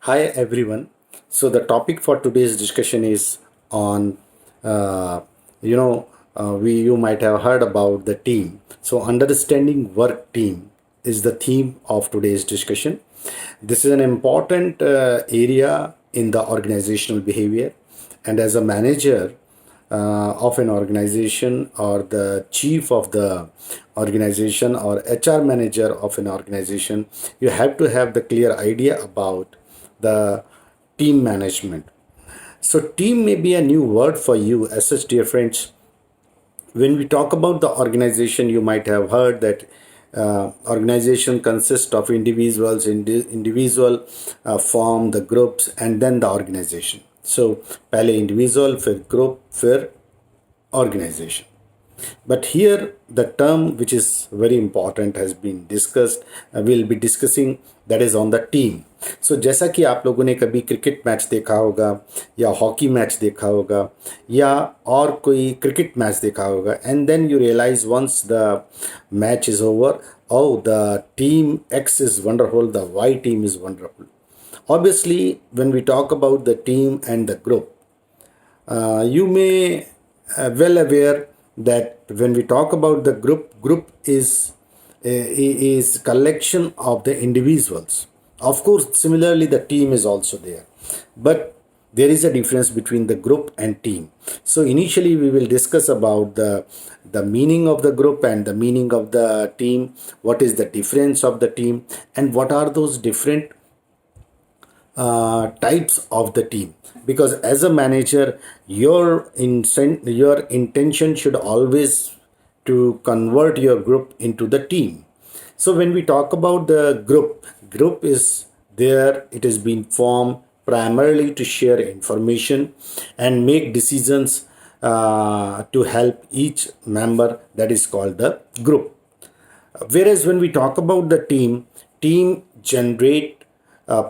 Hi everyone. So the topic for today's discussion is on, uh, we you might have heard about the team. So understanding work team is the theme of today's discussion. This is an important area in the organizational behavior, and as a manager of an organization or the chief of the organization or HR manager of an organization, you have to have the clear idea about the team management. So, team may be a new word for you, as such, dear friends. When we talk about the organization, you might have heard that organization consists of individuals, individual form the groups, and then the organization. So, पहले individual, फिर group, फिर organization. But here, the term which is very important has been discussed, we'll be discussing, that is on the team. So जैसा कि आप लोगों ने कभी cricket match देखा होगा या हॉकी मैच देखा होगा या और कोई क्रिकेट मैच देखा होगा, and then you realise once the match is over, oh, the team X is wonderful, the Y team is wonderful. Obviously, when we talk about the team and the group, you may well aware that when we talk about the group is collection of the individuals. Of course, similarly the team is also there, but there is a difference between the group and team. So initially we will discuss about the meaning of the group and the meaning of the team, what is the difference of the team, and what are those different types of the team. Because as a manager, your intention should always to convert your group into the team. So when we talk about the group is there, it has been formed primarily to share information and make decisions to help each member, that is called the group. Whereas when we talk about the team generate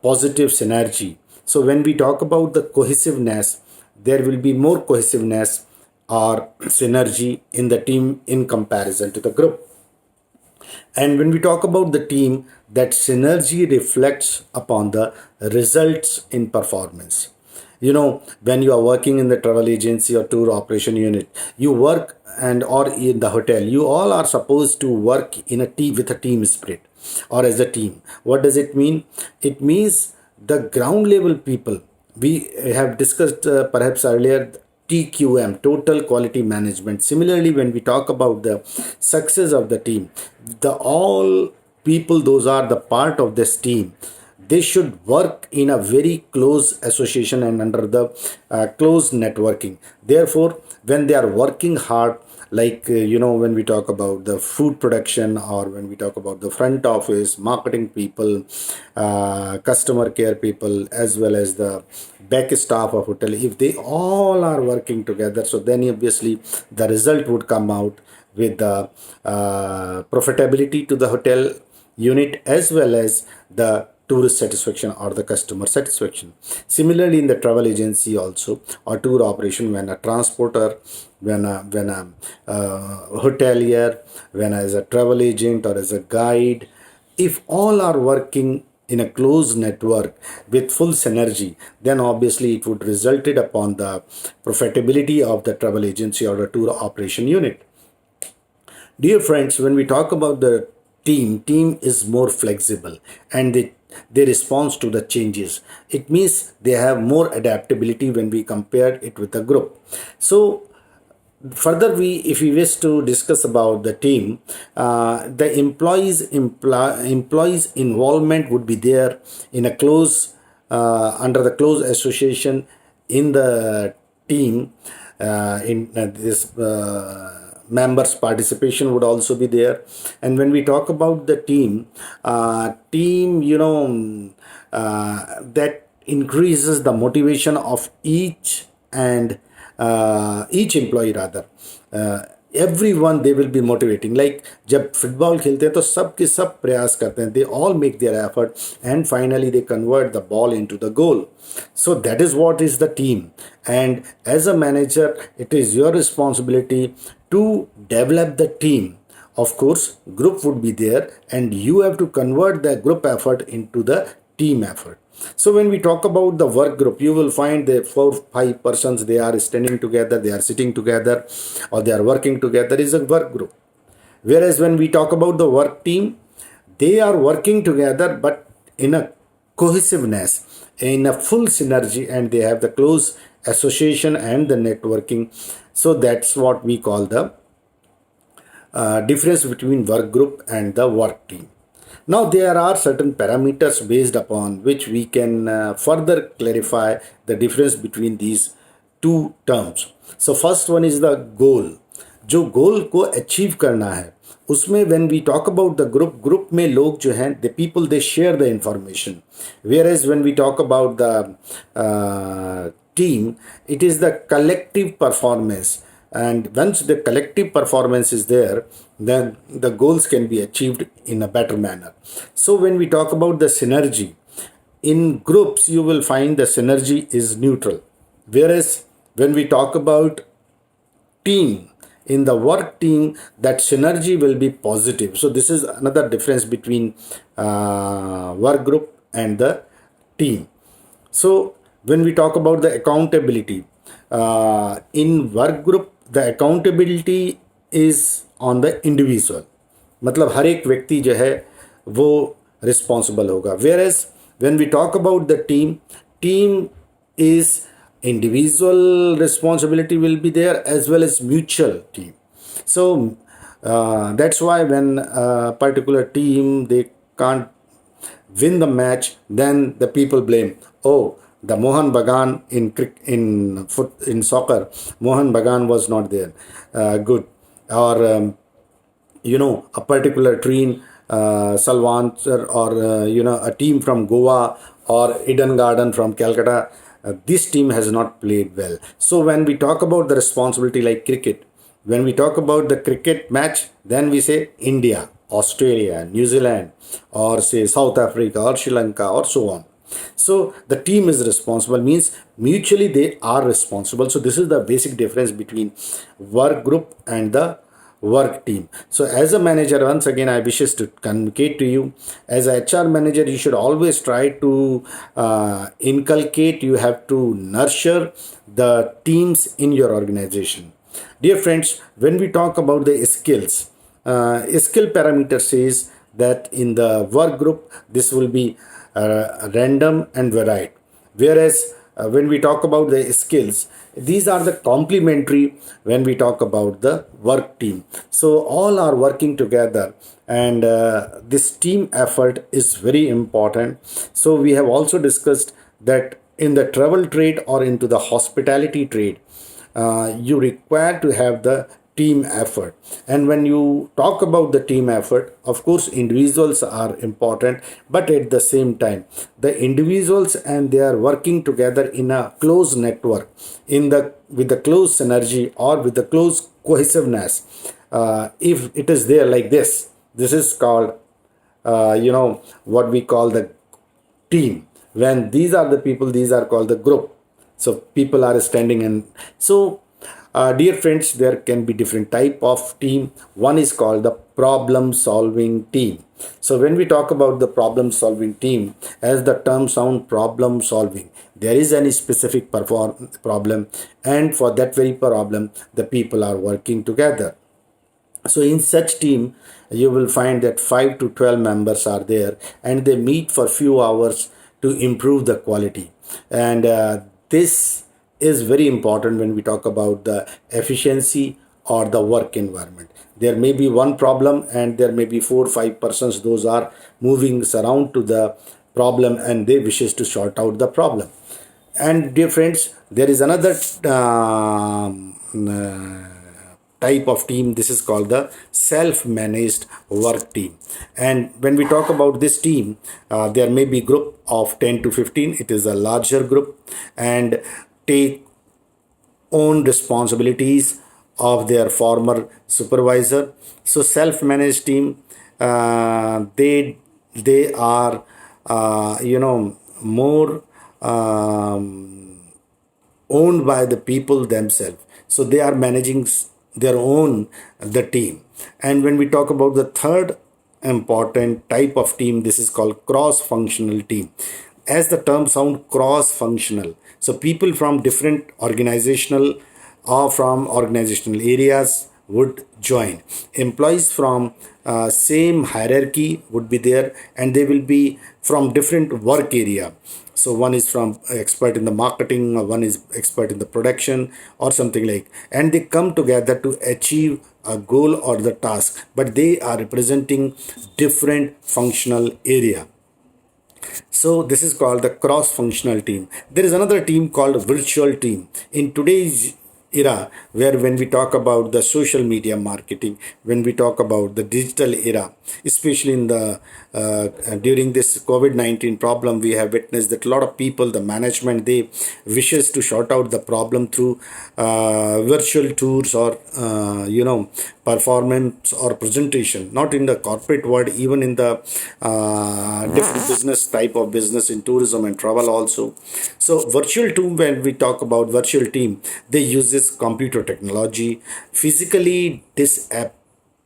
positive synergy. So when we talk about the cohesiveness, there will be more cohesiveness or synergy in the team in comparison to the group. And when we talk about the team, that synergy reflects upon the results in performance. When you are working in the travel agency or tour operation unit, you work, and or in the hotel, you all are supposed to work in a team with a team spirit or as a team. What does it mean? It means the ground level people. We have discussed perhaps earlier TQM, total quality management. Similarly, when we talk about the success of the team, the all people, those are the part of this team, they should work in a very close association and under the close networking. Therefore, when they are working hard, like when we talk about the food production, or when we talk about the front office marketing people, customer care people, as well as the back staff of hotel, if they all are working together, so then obviously the result would come out with the profitability to the hotel unit, as well as the tourist satisfaction or the customer satisfaction. Similarly, in the travel agency also, or tour operation, when a transporter, when a hotelier, when as a travel agent or as a guide, if all are working in a close network with full synergy, then obviously it would resulted upon the profitability of the travel agency or the tour operation unit. Dear friends, when we talk about the team is more flexible, and they respond to the changes. It means they have more adaptability when we compare it with a group. So further, if we wish to discuss about the team, the employees involvement would be there in a close under the close association in the team. In this members participation would also be there. And when we talk about the team that increases the motivation of each employee rather. Everyone, they will be motivating. Like जब football खेलते हैं तो सब के सब प्रयास करते हैं, they all make their effort, and finally they convert the ball into the goal. So that is what is the team. And as a manager, it is your responsibility to develop the team. Of course, group would be there, and you have to convert the group effort into the team effort. So when we talk about the work group, you will find the 4 5 persons, they are standing together, they are sitting together, or they are working together, is a work group. Whereas when we talk about the work team, they are working together but in a cohesiveness, in a full synergy, and they have the close association and the networking. So that's what we call the difference between work group and the work team. Now there are certain parameters based upon which we can further clarify the difference between these two terms. So first one is the goal. जो गोल को achieve करना है उसमें when we talk about the group में लोग जो हैं the people they share the information, whereas when we talk about the team, it is the collective performance, and once the collective performance is there, then the goals can be achieved in a better manner. So when we talk about the synergy in groups, you will find the synergy is neutral, whereas when we talk about team, in the work team, that synergy will be positive. So this is another difference between work group and the team. So when we talk about the accountability, in work group the accountability is on the individual, मतलब हर एक व्यक्ति जो है वो responsible होगा, whereas when we talk about the team is individual responsibility will be there as well as mutual team. So that's why when a particular team they can't win the match, then the people blame, oh, the Mohan Bagan in soccer, Mohan Bagan was not there good, or a particular team, Salwan or a team from Goa or Eden Garden from Calcutta, this team has not played well. So when we talk about the responsibility like cricket, when we talk about the cricket match, then we say India, Australia, New Zealand, or say South Africa or Sri Lanka or so on. So the team is responsible, means mutually they are responsible. So this is the basic difference between work group and the work team. So as a manager, once again I wishes to communicate to you, as a HR manager you should always try to inculcate, you have to nurture the teams in your organization. Dear friends, when we talk about the skills, skill parameter says that in the work group this will be random and varied, whereas when we talk about the skills, these are the complementary when we talk about the work team. So all are working together, and this team effort is very important. So we have also discussed that in the travel trade or into the hospitality trade, you require to have the team effort. And when you talk about the team effort, of course individuals are important, but at the same time the individuals and they are working together in a close network, with the close synergy or with the close cohesiveness. If it is there like this is called what we call the team. When these are the people, these are called the group. So people are standing, and so dear friends, there can be different type of team. One is called the problem solving team. So when we talk about the problem solving team, as the term sound, problem solving, there is any specific problem, and for that very problem the people are working together. So in such team you will find that 5 to 12 members are there, and they meet for few hours to improve the quality. And this is very important when we talk about the efficiency or the work environment. There may be one problem and there may be 4 or 5 persons, those are moving around to the problem and they wishes to sort out the problem. And dear friends, there is another type of team. This is called the self-managed work team. And when we talk about this team, there may be group of 10 to 15. It is a larger group and take own responsibilities of their former supervisor. So self-managed team, they are more owned by the people themselves. So they are managing their own the team. And when we talk about the third important type of team, this is called cross-functional team. as the term sound, cross functional. So people from different organizational or from organizational areas would join. Employees from same hierarchy would be there, and they will be from different work area. So one is from expert in the marketing, or one is expert in the production, or something like, and they come together to achieve a goal or the task, but they are representing different functional area. So this is called the cross-functional team. There is another team called virtual team. In today's era, where when we talk about the social media marketing, when we talk about the digital era, especially in the during this COVID-19 problem, we have witnessed that a lot of people, the management, they wishes to sort out the problem through virtual tours or performance or presentation. Not in the corporate world, even in the different business type of business in tourism and travel also. So virtual team, when we talk about virtual team, they use this computer technology. Physically, this app,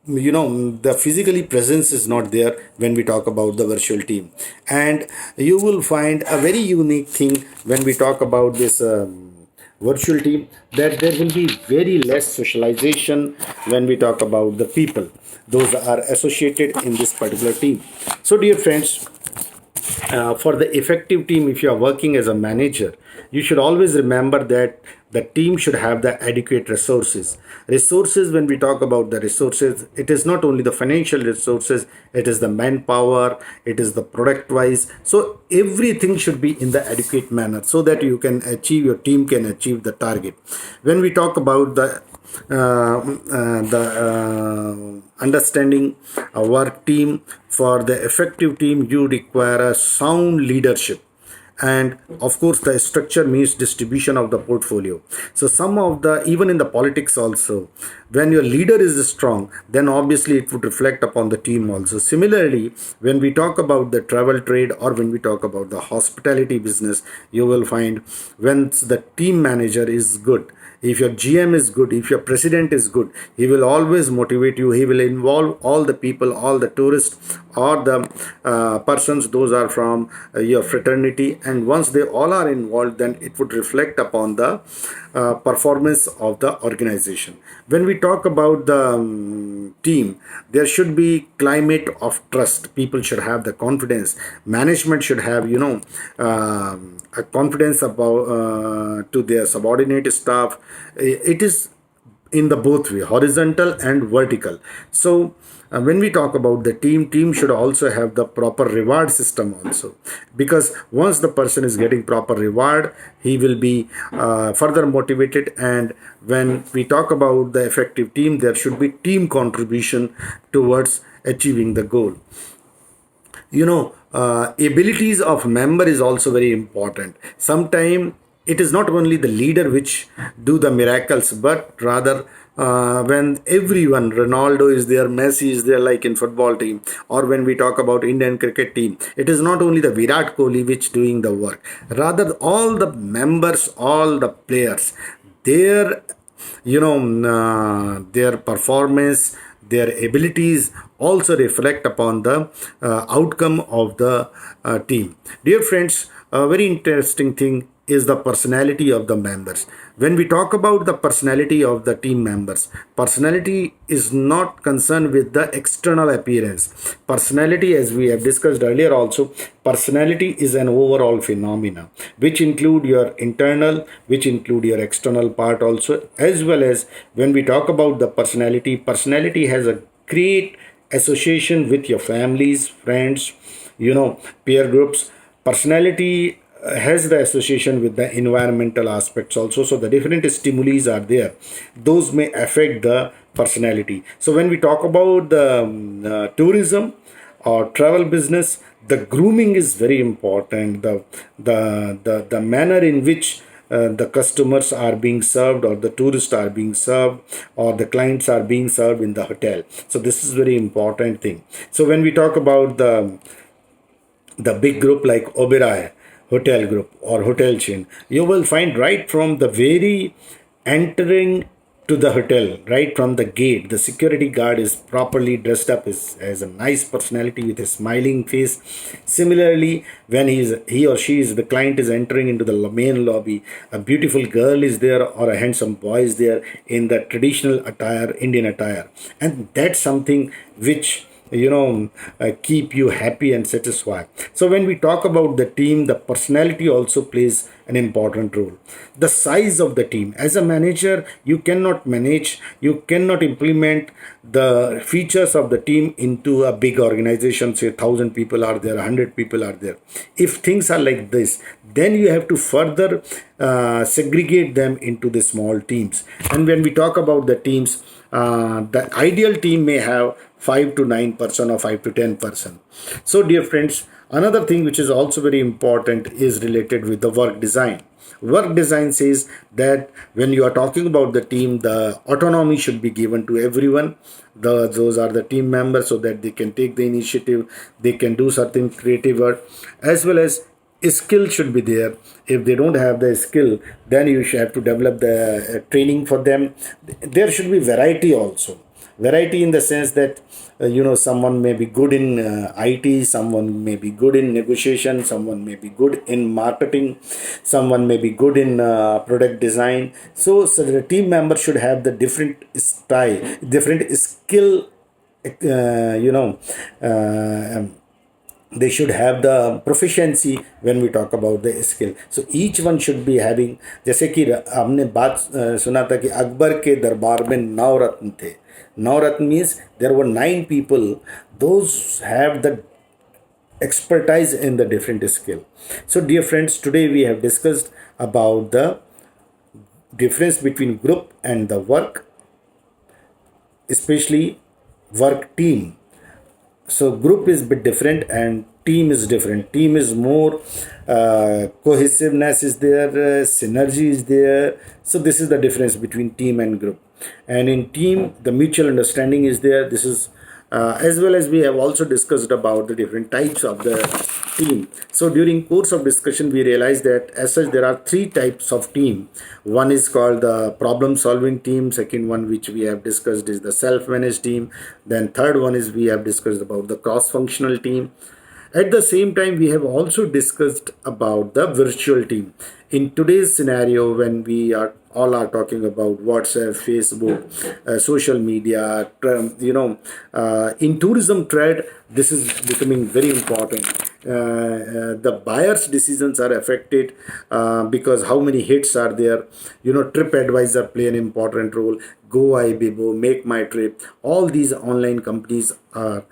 the physically presence is not there when we talk about the virtual team. And you will find a very unique thing when we talk about this virtual team, that there will be very less socialization when we talk about the people those are associated in this particular team. So dear friends, for the effective team, if you are working as a manager, you should always remember that the team should have the adequate resources. When we talk about the resources, it is not only the financial resources, it is the manpower, it is the product wise. So everything should be in the adequate manner, so that you can achieve, your team can achieve the target. When we talk about the understanding our team, for the effective team you require a sound leadership, and of course the structure means distribution of the portfolio. So some of the, even in the politics also, when your leader is strong, then obviously it would reflect upon the team also. Similarly, when we talk about the travel trade, or when we talk about the hospitality business, you will find when the team manager is good, if your GM is good, if your president is good, he will always motivate you. He will involve all the people, all the tourists, or the persons, those are from your fraternity. And once they all are involved, then it would reflect upon the performance of the organization. When we talk about the team, there should be climate of trust. People should have the confidence. Management should have, a confidence about to their subordinate staff. It is in the both way, horizontal and vertical. So when we talk about the team should also have the proper reward system also, because once the person is getting proper reward, he will be further motivated. And when we talk about the effective team, there should be team contribution towards achieving the goal. Abilities of member is also very important. Sometimes it is not only the leader which do the miracles, but rather when everyone, Ronaldo is there, Messi is there, like in football team, or when we talk about Indian cricket team, it is not only the Virat Kohli which doing the work, rather all the members, all the players, their their performance, their abilities also reflect upon the outcome of the team. Dear friends, a very interesting thing is the personality of the members. When we talk about the personality of the team members, personality is not concerned with the external appearance. Personality, as we have discussed earlier also, personality is an overall phenomena which include your internal, which include your external part also, as well as when we talk about the personality, personality has a great association with your families, friends, peer groups. Personality has the association with the environmental aspects also. So the different stimuli are there, those may affect the personality. So when we talk about the tourism or travel business, the grooming is very important. The manner in which the customers are being served, or the tourists are being served, or the clients are being served in the hotel. So this is very important thing. So when we talk about the big group like Oberoi hotel group or hotel chain, you will find right from the very entering to the hotel. Right from the gate, the security guard is properly dressed up, has a nice personality with a smiling face. Similarly, when he or she is the client is entering into the main lobby, a beautiful girl is there or a handsome boy is there in the traditional attire, Indian attire, and that's something which keep you happy and satisfied. So when we talk about the team, the personality also plays an important role. The size of the team, as a manager, you cannot implement the features of the team into a big organization, say 1,000 people are there, 100 people are there. If things are like this, then you have to further segregate them into the small teams. And when we talk about the teams, the ideal team may have 5 to 9% or 5 to 10%. So, dear friends, another thing which is also very important is related with the work design. Work design says that when you are talking about the team, the autonomy should be given to everyone. Those are the team members, so that they can take the initiative, they can do certain creative work, as well as skill should be there. If they don't have the skill, then you should have to develop the training for them. There should be variety also. Variety in the sense that someone may be good in IT, someone may be good in negotiation, someone may be good in marketing, someone may be good in product design. So the team member should have the different style, different skill, you know they should have the proficiency when we talk about the skill. So each one should be having, जैसे कि हमने बात सुना था कि अकबर के दरबार में 9 रत्न थे. 9 रत्न means there were 9 people, those have the expertise in the different skill. So dear friends, today we have discussed about the difference between group and the work, especially work team. So group is a bit different and team is different. Team is more cohesiveness is there, synergy is there. So this is the difference between team and group. And in team, the mutual understanding is there. This is as well as we have also discussed about the different types of the team. So during course of discussion, we realized that as such there are 3 types of team. One is called the problem solving team. Second one which we have discussed is the self-managed team. Then third one is we have discussed about the cross-functional team. At the same time, we have also discussed about the virtual team. In today's scenario, when we are all are talking about WhatsApp, Facebook, social media, in tourism trade, this is becoming very important. The buyer's decisions are affected because how many hits are there. TripAdvisor play an important role. Go Ibibo, Make My Trip. All these online companies are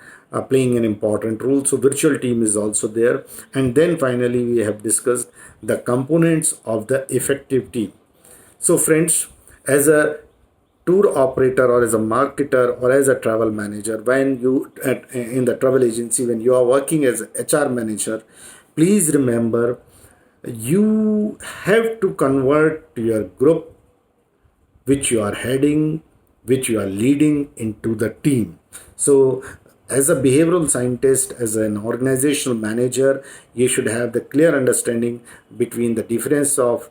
playing an important role. So virtual team is also there. And then finally, we have discussed the components of the effective team. So friends, as a tour operator or as a marketer or as a travel manager, when you in the travel agency, when you are working as a HR manager, please remember you have to convert your group which you are heading, which you are leading, into the team. So as a behavioral scientist, as an organizational manager, you should have the clear understanding between the difference of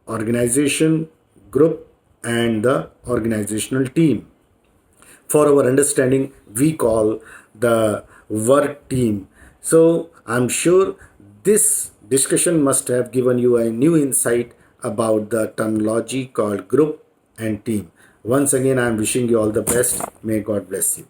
organization, group, and the organizational team. For our understanding, we call the work team. So I'm sure this discussion must have given you a new insight about the terminology called group and team. Once again, I'm wishing you all the best. May God bless you.